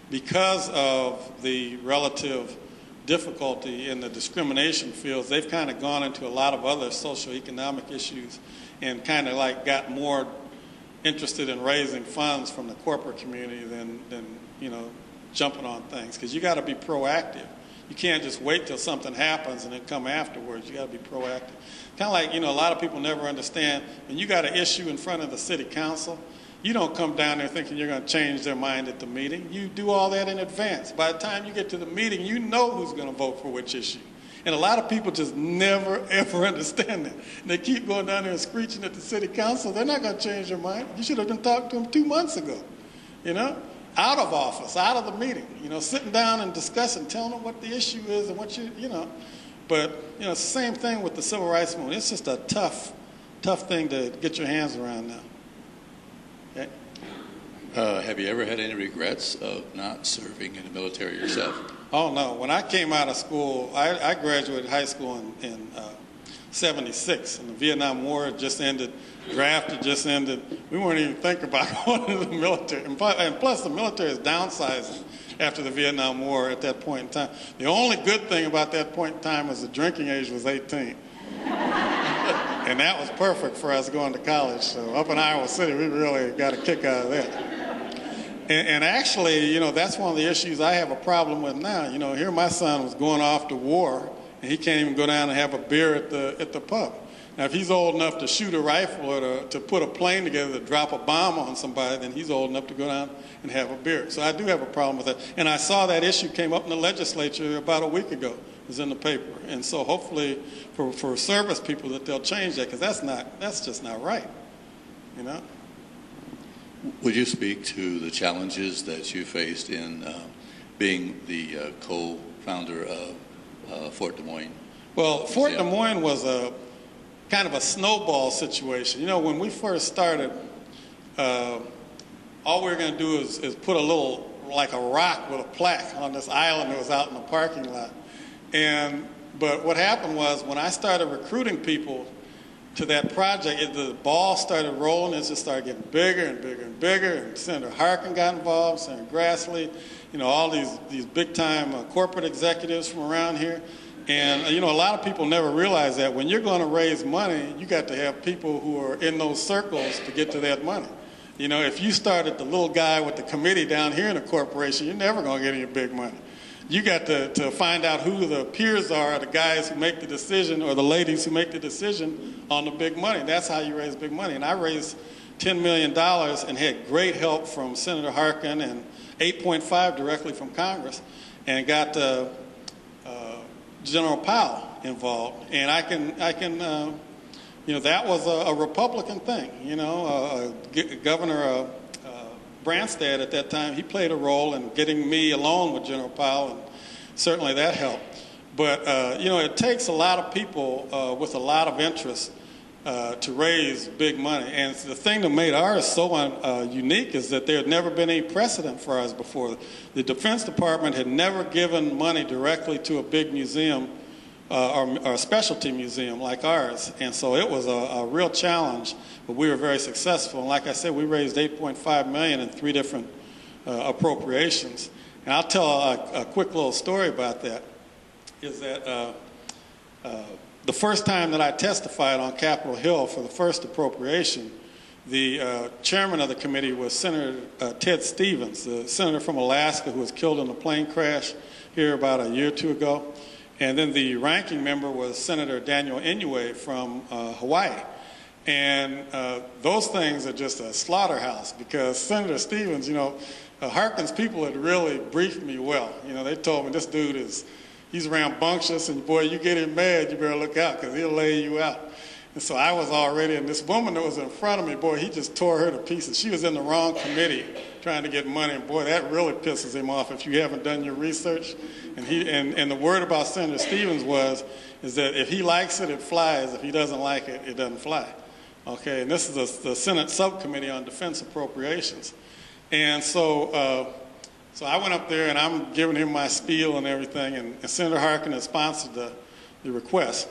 because of the relative difficulty in the discrimination fields, they've kind of gone into a lot of other socioeconomic issues and kind of like got more interested in raising funds from the corporate community than jumping on things, because you got to be proactive. You can't just wait till something happens and then come afterwards. You got to be proactive. Kind of like, a lot of people never understand, when you got an issue in front of the city council, you don't come down there thinking you're going to change their mind at the meeting. You do all that in advance. By the time you get to the meeting, you know who's going to vote for which issue. And a lot of people just never, ever understand that. And they keep going down there and screeching at the city council. They're not going to change their mind. You should have been talking to them 2 months ago, out of office, out of the meeting, sitting down and discussing, telling them what the issue is and what But, it's the same thing with the civil rights movement. It's just a tough thing to get your hands around now. Okay? Have you ever had any regrets of not serving in the military yourself? Oh, no. When I came out of school, I graduated high school in 76, and the Vietnam War had just ended, draft had just ended. We weren't even thinking about going to the military. And plus, the military is downsizing after the Vietnam War at that point in time. The only good thing about that point in time was the drinking age was 18. And that was perfect for us going to college. So up in Iowa City, we really got a kick out of that. And actually, you know, that's one of the issues I have a problem with now. You know, here my son was going off to war, and he can't even go down and have a beer at the pub. Now, if he's old enough to shoot a rifle or to put a plane together to drop a bomb on somebody, then he's old enough to go down and have a beer. So I do have a problem with that. And I saw that issue came up in the legislature about a week ago. It was in the paper. And so hopefully for service people that they'll change that, because that's just not right, you know? Would you speak to the challenges that you faced in being the co-founder of Fort Des Moines? Well, Fort Des Moines was a kind of a snowball situation. You know, when we first started, all we were going to do is put a little, like a rock with a plaque on this island that was out in the parking lot. But what happened was when I started recruiting people to that project, the ball started rolling. It just started getting bigger and bigger and bigger. And Senator Harkin got involved, Senator Grassley, you know, all these big-time corporate executives from around here. And, you know, a lot of people never realize that when you're going to raise money, you got to have people who are in those circles to get to that money. You know, if you started the little guy with the committee down here in a corporation, you're never going to get any big money. You got to find out who the peers are, the guys who make the decision or the ladies who make the decision on the big money. That's how you raise big money. And I raised $10 million and had great help from Senator Harkin and 8.5 directly from Congress, and got General Powell involved. And I can you know, that was a Republican thing. You know, Governor Branstad at that time, he played a role in getting me along with General Powell, and certainly that helped. But, you know, it takes a lot of people with a lot of interest to raise big money. And the thing that made ours so unique is that there had never been any precedent for ours before. The Defense Department had never given money directly to a big museum or a specialty museum like ours. And so it was a real challenge, but we were very successful. And like I said, we raised $8.5 million in 3 different appropriations. And I'll tell a quick little story about that, is that the first time that I testified on Capitol Hill for the first appropriation, the chairman of the committee was Senator Tet Stevens, the senator from Alaska who was killed in a plane crash here about a year or 2 ago. And then the ranking member was Senator Daniel Inouye from Hawaii. And those things are just a slaughterhouse, because Senator Stevens, you know, Harkin's people had really briefed me well. You know, they told me this dude he's rambunctious, and boy, you get him mad, you better look out, because he'll lay you out. And so I was already, and this woman that was in front of me, boy, he just tore her to pieces. She was in the wrong committee trying to get money, and boy, that really pisses him off if you haven't done your research. And the word about Senator Stevens is that if he likes it, it flies. If he doesn't like it, it doesn't fly. Okay, and this is the Senate Subcommittee on Defense Appropriations. And so I went up there, and I'm giving him my spiel and everything, and Senator Harkin has sponsored the request.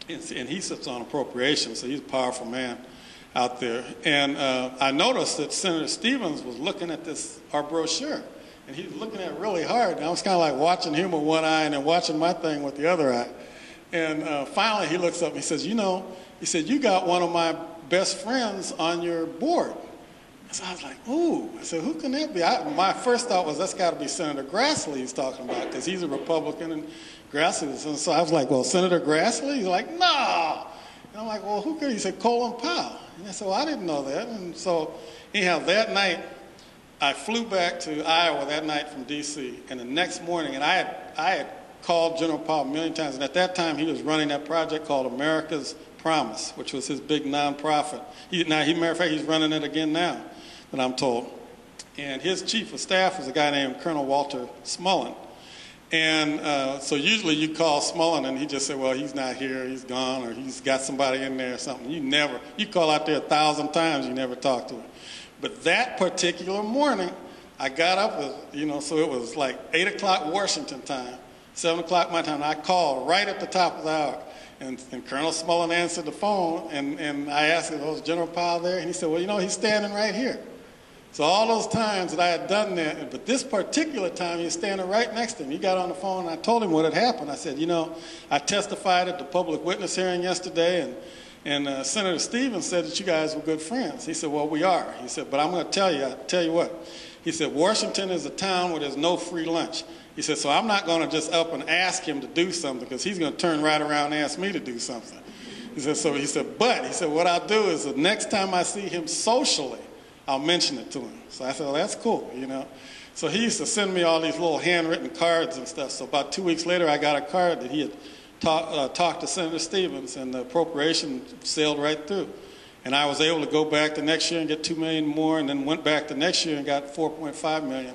And he sits on appropriations, so he's a powerful man out there. And I noticed that Senator Stevens was looking at our brochure, and he was looking at it really hard. And I was kind of like watching him with one eye and then watching my thing with the other eye. And finally he looks up and he says, you know, he said, you got one of my best friends on your board. And so I was like, ooh. I said, who can that be? My first thought was, that's got to be Senator Grassley he's talking about, because he's a Republican and Grassley. And so I was like, well, Senator Grassley? He's like, no. And I'm like, well, who could he? He said, Colin Powell. And I said, well, I didn't know that. And so anyhow, that night, I flew back to Iowa that night from D.C. And the next morning, and I had called General Powell a million times. And at that time, he was running that project called America's Promise, which was his big nonprofit. Matter of fact, he's running it again now, that I'm told. And his chief of staff was a guy named Colonel Walter Smullen. And so usually you call Smullen and he just said, well, he's not here, he's gone, or he's got somebody in there or something. You call out there 1,000 times, you never talk to him. But that particular morning, I got up, so it was like 8 o'clock Washington time, 7 o'clock my time, and I called right at the top of the hour. And Colonel Smullen answered the phone, and I asked him, was General Powell there? And he said, well, he's standing right here. So all those times that I had done that, but this particular time, he was standing right next to him. He got on the phone, and I told him what had happened. I said, I testified at the public witness hearing yesterday, and Senator Stevens said that you guys were good friends. He said, well, we are. He said, but I'm going to tell you what. He said, Washington is a town where there's no free lunch. He said, so I'm not going to just up and ask him to do something because he's going to turn right around and ask me to do something. He said, but what I'll do is the next time I see him socially, I'll mention it to him. So I said, well, that's cool, So he used to send me all these little handwritten cards and stuff. So about 2 weeks later, I got a card that he had talked to Senator Stevens, and the appropriation sailed right through. And I was able to go back the next year and get $2 million more, and then went back the next year and got $4.5 million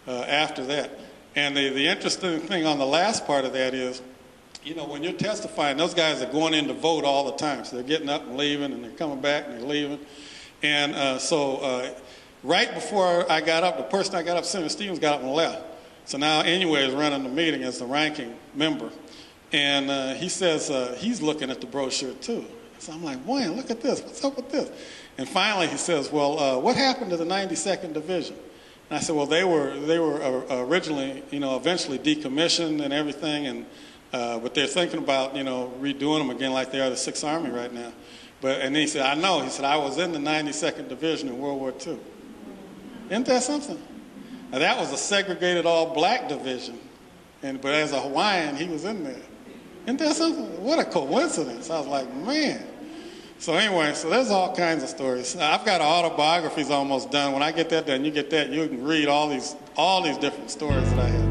after that. And the interesting thing on the last part of that is, when you're testifying, those guys are going in to vote all the time. So they're getting up and leaving, and they're coming back and they're leaving. And so right before I got up, the person I got up, Senator Stevens, got up and left. So now Anyway is running the meeting as the ranking member. And he says he's looking at the brochure too. So I'm like, Wayne, look at this. What's up with this? And finally he says, well, what happened to the 92nd Division? And I said, well, they were originally, eventually decommissioned and everything, and but they're thinking about, redoing them again like they are the 6th Army right now. And he said, I know. He said, I was in the 92nd Division in World War II. Isn't that something? Now, that was a segregated all-black division, but as a Hawaiian, he was in there. Isn't that something? What a coincidence. I was like, man. So anyway, so there's all kinds of stories. I've got autobiographies almost done. When I get that done, you get that, you can read all these different stories that I have.